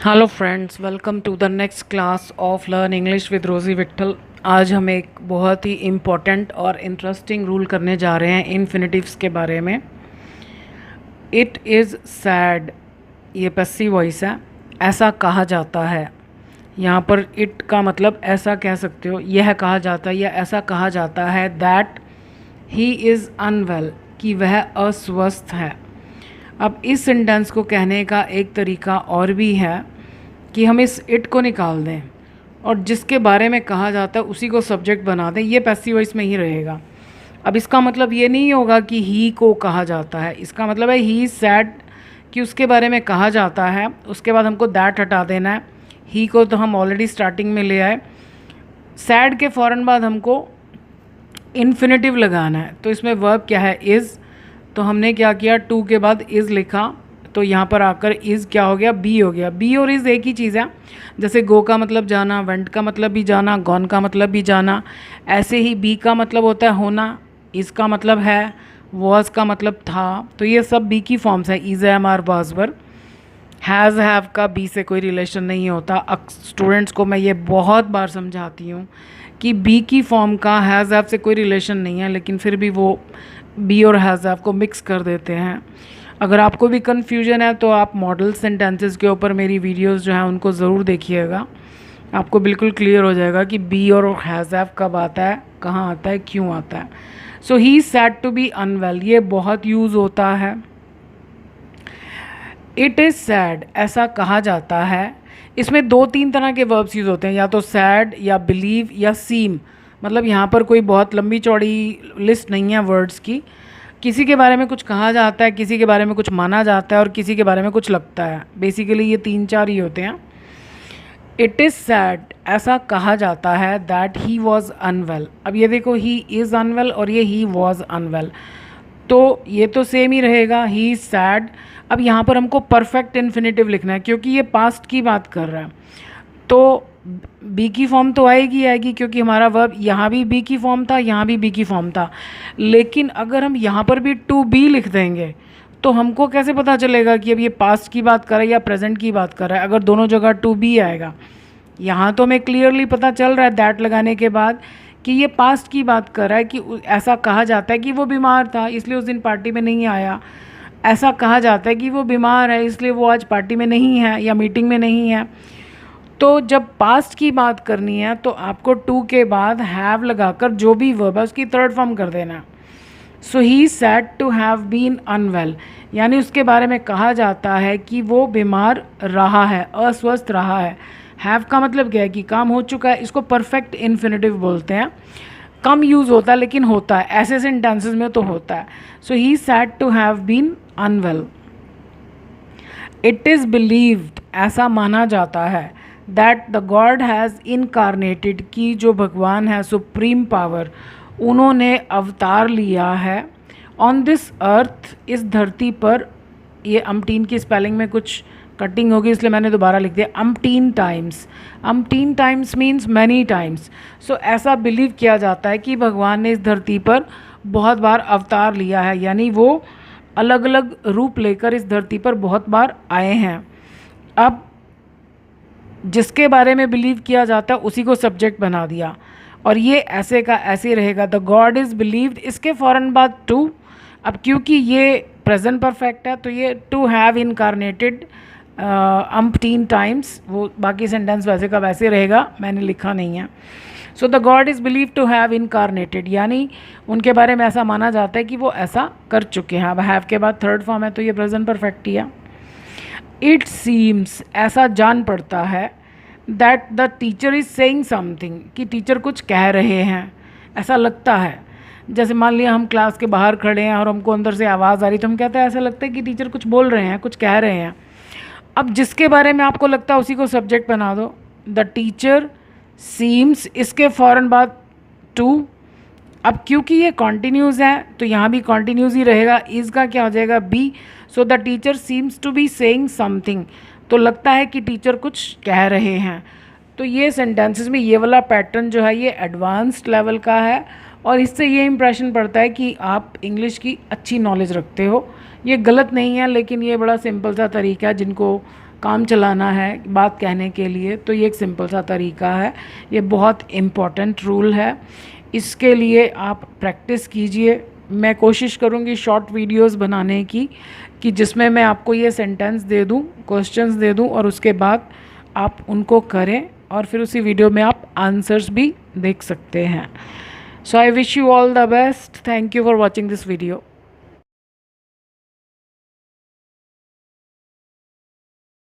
Hello friends, welcome to the next class of learn English with Rosie Vitthal. आज हम एक बहुत ही इम्पॉर्टेंट और इंटरेस्टिंग रूल करने जा रहे हैं इन्फिनिटिव्स के बारे में। इट इज़ सैड, ये पैसिव वॉइस है। ऐसा कहा जाता है, यहाँ पर इट का मतलब ऐसा कह सकते हो, यह कहा जाता है या ऐसा कहा जाता है दैट ही इज़ अनवेल, कि वह अस्वस्थ है। अब इस सेंटेंस को कहने का एक तरीका और भी है कि हम इस इट को निकाल दें और जिसके बारे में कहा जाता है उसी को सब्जेक्ट बना दें। ये पैसिव वॉइस में ही रहेगा। अब इसका मतलब ये नहीं होगा कि ही को कहा जाता है, इसका मतलब है ही सैड, कि उसके बारे में कहा जाता है। उसके बाद हमको दैट हटा देना है। ही को तो हम ऑलरेडी स्टार्टिंग में ले आए। सैड के फ़ौरन बाद हमको इन्फिनेटिव लगाना है। तो इसमें वर्ब क्या है? इज़। तो हमने क्या किया, टू के बाद इज़ लिखा, तो यहाँ पर आकर इज़ क्या हो गया? बी हो गया। बी और इज़ एक ही चीज़ है। जैसे गो का मतलब जाना, वेंट का मतलब भी जाना, गॉन का मतलब भी जाना, ऐसे ही बी का मतलब होता है होना, इज़ का मतलब है, वॉज का मतलब था। तो ये सब बी की फॉर्म्स है, is, am, are, was, were. Has, have का बी से कोई रिलेशन नहीं होता। स्टूडेंट्स को मैं ये बहुत बार समझाती हूँ कि बी की फॉर्म का हैज़, हैव से कोई रिलेशन नहीं है, लेकिन फिर भी वो बी और हैज़, हैव को मिक्स कर देते हैं। अगर आपको भी कन्फ्यूजन है तो आप मॉडल सेंटेंसेस के ऊपर मेरी वीडियोस जो हैं उनको ज़रूर देखिएगा। आपको बिल्कुल क्लियर हो जाएगा कि बी और हैज़, हैव कब आता है, कहाँ आता है, क्यों आता है। So he said to be unwell, ये बहुत यूज़ होता है। इट इज़ सैड, ऐसा कहा जाता है। इसमें दो तीन तरह के वर्ब्स यूज़ होते हैं, या तो सैड या बिलीव या सीम। मतलब यहाँ पर कोई बहुत लंबी चौड़ी लिस्ट नहीं है वर्ड्स की। किसी के बारे में कुछ कहा जाता है, किसी के बारे में कुछ माना जाता है और किसी के बारे में कुछ लगता है। बेसिकली ये तीन चार ही होते हैं। इट इज़ सैड, ऐसा कहा जाता है दैट ही वॉज अनवेल। अब ये देखो, ही इज़ अनवेल और ये ही वॉज अनवेल, तो ये तो सेम ही रहेगा, ही इज़ सैड। अब यहाँ पर हमको परफेक्ट इन्फिनेटिव लिखना है क्योंकि ये पास्ट की बात कर रहा है। तो बी की फॉर्म तो आएगी क्योंकि हमारा वर्ब यहाँ भी बी की फॉर्म था, यहाँ भी बी की फॉर्म था। लेकिन अगर हम यहाँ पर भी टू बी लिख देंगे तो हमको कैसे पता चलेगा कि अब ये पास्ट की बात कर रहा है या प्रेजेंट की बात कर रहा है, अगर दोनों जगह टू बी आएगा। यहाँ तो हमें क्लियरली पता चल रहा है दैट लगाने के बाद कि ये पास्ट की बात कर रहा है, कि ऐसा कहा जाता है कि वो बीमार था इसलिए उस दिन पार्टी में नहीं आया। ऐसा कहा जाता है कि वो बीमार है इसलिए वो आज पार्टी में नहीं है या मीटिंग में नहीं है। तो जब पास्ट की बात करनी है तो आपको टू के बाद हैव लगाकर जो भी वर्ब है उसकी थर्ड फॉर्म कर देना है। So he said to have been unveil, यानी उसके बारे में कहा जाता है कि वो बीमार रहा है, अस्वस्थ रहा है। हैव का मतलब क्या है कि काम हो चुका है। इसको परफेक्ट इन्फिनेटिव बोलते हैं। कम यूज़ होता है लेकिन होता है, ऐसे सेंटेंसेस में तो होता है। So he said to have been unveil. It is believed, ऐसा माना जाता है that the god has incarnated, की जो भगवान है सुप्रीम पावर, उन्होंने अवतार लिया है ऑन दिस अर्थ, इस धरती पर। ये अम्टीन की स्पेलिंग में कुछ कटिंग होगी इसलिए मैंने दोबारा लिख दिया, umpteen times. Umpteen times means many times. So ऐसा बिलीव किया जाता है कि भगवान ने इस धरती पर बहुत बार अवतार लिया है, यानी वो अलग अलग रूप लेकर इस धरती पर बहुत बार आए हैं। अब जिसके बारे में बिलीव किया जाता है उसी को सब्जेक्ट बना दिया और ये ऐसे का ऐसे रहेगा। द गॉड इज़ बिलीव्ड, इसके फ़ौरन बाद टू। अब क्योंकि ये प्रेजेंट परफेक्ट है तो ये टू हैव इनकारनेटेड अम्पटीन टाइम्स, वो बाकी सेंटेंस वैसे का वैसे रहेगा, मैंने लिखा नहीं है। So the god is believe to have incarnated, यानी उनके बारे में ऐसा माना जाता है कि वो ऐसा कर चुके हैं। अब हैव के बाद थर्ड फॉर्म है तो ये प्रेजेंट परफेक्ट ही है। इट सीम्स, ऐसा जान पड़ता है that the teacher is saying something, कि टीचर कुछ कह रहे हैं, ऐसा लगता है। जैसे मान लिया हम क्लास के बाहर खड़े हैं और हमको अंदर से आवाज़ आ रही तो हम कहते हैं ऐसा लगता है कि टीचर कुछ बोल रहे हैं, कुछ कह रहे हैं। अब जिसके बारे में आपको लगता है उसी को सब्जेक्ट बना दो। द टीचर सीम्स, इसके फ़ौरन बाद टू। अब क्योंकि ये कॉन्टीन्यूज़ है तो यहाँ भी कॉन्टीन्यूज़ ही रहेगा। इज़ का क्या हो जाएगा? B. So the teacher seems to be saying something, तो लगता है कि टीचर कुछ कह रहे हैं। तो ये सेंटेंसेस में ये वाला पैटर्न जो है ये एडवांस्ड लेवल का है और इससे ये इम्प्रेशन पड़ता है कि आप इंग्लिश की अच्छी नॉलेज रखते हो। ये गलत नहीं है लेकिन ये बड़ा सिंपल सा तरीका है जिनको काम चलाना है बात कहने के लिए, तो ये एक सिंपल सा तरीका है। ये बहुत इम्पॉर्टेंट रूल है, इसके लिए आप प्रैक्टिस कीजिए। मैं कोशिश करूँगी शॉर्ट वीडियोस बनाने की कि जिसमें मैं आपको ये सेंटेंस दे दूँ, क्वेश्चंस दे दूँ और उसके बाद आप उनको करें और फिर उसी वीडियो में आप आंसर्स भी देख सकते हैं। So I wish you all the best. Thank you for watching this video.